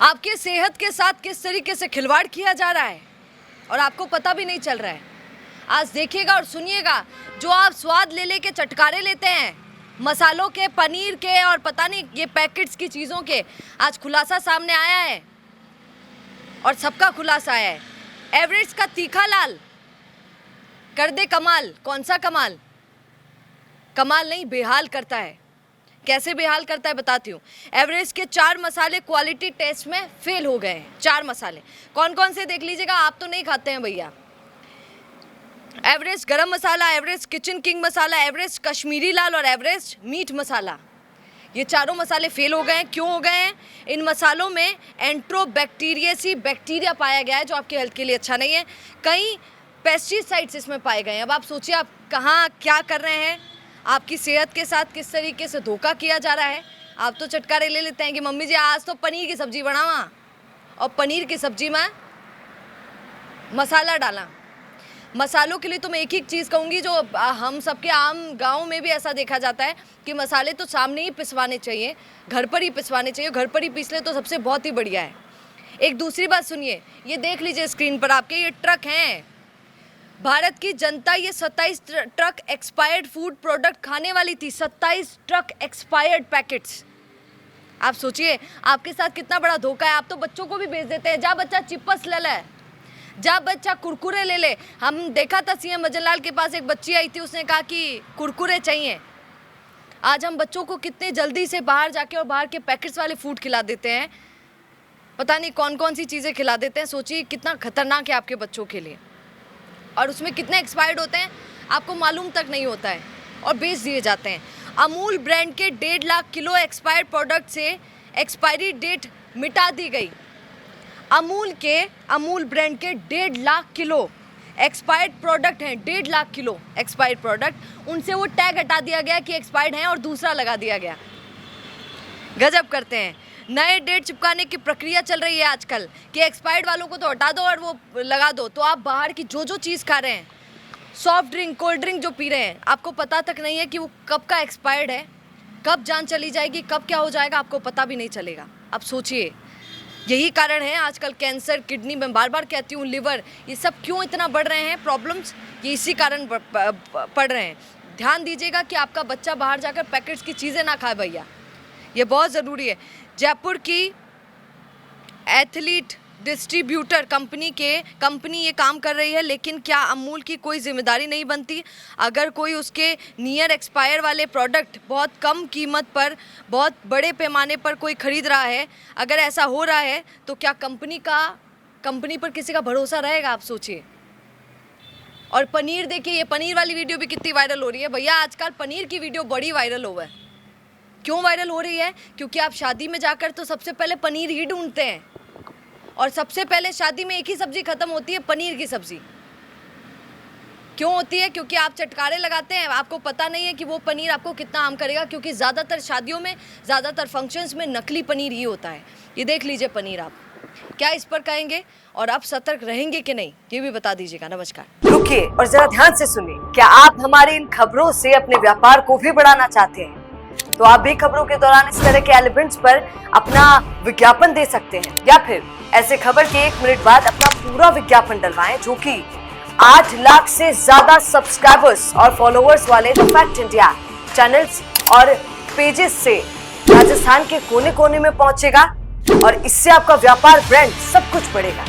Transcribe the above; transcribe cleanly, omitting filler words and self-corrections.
आपके सेहत के साथ किस तरीके से खिलवाड़ किया जा रहा है और आपको पता भी नहीं चल रहा है। आज देखिएगा और सुनिएगा, जो आप स्वाद ले लेके चटकारे लेते हैं मसालों के, पनीर के और पता नहीं ये पैकेट्स की चीज़ों के, आज खुलासा सामने आया है और सबका खुलासा आया है। एवरेस्ट का तीखा लाल कर दे कमाल। कौन सा कमाल? कमाल नहीं, बेहाल करता है। कैसे बेहाल करता है बताती हूँ। एवरेस्ट के 4 मसाले क्वालिटी टेस्ट में फेल हो गए हैं। 4 मसाले कौन कौन से देख लीजिएगा, आप तो नहीं खाते हैं भैया। एवरेस्ट गरम मसाला, एवरेस्ट किचन किंग मसाला, एवरेस्ट कश्मीरी लाल और एवरेस्ट मीट मसाला, ये चारों मसाले फेल हो गए हैं। क्यों हो गए हैं? इन मसालों में एंट्रोबैक्टीरियसी बैक्टीरिया पाया गया है जो आपके हेल्थ के लिए अच्छा नहीं है। कई पेस्टिसाइड्स इसमें पाए गए हैं। अब आप सोचिए आप कहाँ क्या कर रहे हैं, आपकी सेहत के साथ किस तरीके से धोखा किया जा रहा है। आप तो चटकारे ले लेते हैं कि मम्मी जी आज तो पनीर की सब्जी बनावा, और पनीर की सब्जी में मसाला डाला। मसालों के लिए तो मैं एक ही चीज़ कहूँगी, जो हम सबके आम गाँव में भी ऐसा देखा जाता है कि मसाले तो सामने ही पिसवाने चाहिए, घर पर ही पिसवाने चाहिए। घर पर ही पीस ले तो सबसे बहुत ही बढ़िया है। एक दूसरी बात सुनिए, ये देख लीजिए स्क्रीन पर आपके, ये ट्रक हैं। भारत की जनता ये 27 ट्रक एक्सपायर्ड फूड प्रोडक्ट खाने वाली थी। 27 ट्रक एक्सपायर्ड पैकेट्स। आप सोचिए आपके साथ कितना बड़ा धोखा है। आप तो बच्चों को भी भेज देते हैं, जा बच्चा चिप्स ले ले, जा बच्चा कुरकुरे ले ले। हम देखा था सीएम भजनलाल के पास एक बच्ची आई थी, उसने कहा कि कुरकुरे चाहिए। आज हम बच्चों को कितने जल्दी से बाहर जाके और बाहर के पैकेट्स वाले फूड खिला देते हैं, पता नहीं कौन कौन सी चीज़ें खिला देते हैं। सोचिए कितना खतरनाक है आपके बच्चों के लिए, और उसमें कितने एक्सपायर्ड होते हैं आपको मालूम तक नहीं होता है और बेच दिए जाते हैं। अमूल ब्रांड के 1.5 लाख किलो एक्सपायर्ड प्रोडक्ट से एक्सपायरी डेट मिटा दी गई। अमूल ब्रांड के 1.5 लाख किलो एक्सपायर्ड प्रोडक्ट हैं, 1.5 लाख किलो एक्सपायर्ड प्रोडक्ट, उनसे वो टैग हटा दिया गया कि एक्सपायर्ड हैं और दूसरा लगा दिया गया। गजब करते हैं। नए डेट चिपकाने की प्रक्रिया चल रही है आजकल कि एक्सपायर्ड वालों को तो हटा दो और वो लगा दो। तो आप बाहर की जो चीज़ खा रहे हैं, सॉफ्ट ड्रिंक, कोल्ड ड्रिंक जो पी रहे हैं, आपको पता तक नहीं है कि वो कब का एक्सपायर्ड है, कब जान चली जाएगी, कब क्या हो जाएगा, आपको पता भी नहीं चलेगा। अब सोचिए, यही कारण है आजकल कैंसर, किडनी, में बार बार कहती हूँ लिवर, ये सब क्यों इतना बढ़ रहे हैं प्रॉब्लम्स, ये इसी कारण पड़ रहे हैं। ध्यान दीजिएगा कि आपका बच्चा बाहर जाकर पैकेट्स की चीज़ें ना खाए भैया, ये बहुत ज़रूरी है। जयपुर की एथलीट डिस्ट्रीब्यूटर कंपनी ये काम कर रही है, लेकिन क्या अमूल की कोई जिम्मेदारी नहीं बनती? अगर कोई उसके नियर एक्सपायर वाले प्रोडक्ट बहुत कम कीमत पर, बहुत बड़े पैमाने पर कोई ख़रीद रहा है, अगर ऐसा हो रहा है तो क्या कंपनी पर किसी का भरोसा रहेगा? आप सोचिए। और पनीर देखिए, ये पनीर वाली वीडियो भी कितनी वायरल हो रही है भैया। आजकल पनीर की वीडियो बड़ी वायरल हुआ है। क्यों वायरल हो रही है? क्योंकि आप शादी में जाकर तो सबसे पहले पनीर ही ढूंढते हैं, और सबसे पहले शादी में एक ही सब्जी खत्म होती है, पनीर की सब्जी। क्यों होती है? क्योंकि आप चटकारे लगाते हैं, आपको पता नहीं है कि वो पनीर आपको कितना हार्म करेगा, क्योंकि ज़्यादातर शादियों में, ज़्यादातर फंक्शंस में नकली पनीर ही होता है। ये देख लीजिए पनीर। आप क्या इस पर कहेंगे और आप सतर्क रहेंगे कि नहीं, ये भी बता दीजिएगा। नमस्कार। रुकिए और जरा ध्यान से सुनिए। क्या आप हमारी इन खबरों से अपने व्यापार को भी बढ़ाना चाहते हैं? तो आप भी खबरों के दौरान इस तरह के एलिमेंट्स पर अपना विज्ञापन दे सकते हैं, या फिर ऐसे खबर के 1 मिनट बाद अपना पूरा विज्ञापन डलवाएं, जो कि 8 लाख से ज्यादा सब्सक्राइबर्स और फॉलोअर्स वाले द फैक्ट इंडिया चैनल्स और पेजेस से राजस्थान के कोने कोने में पहुंचेगा, और इससे आपका व्यापार, ब्रांड सब कुछ बढ़ेगा।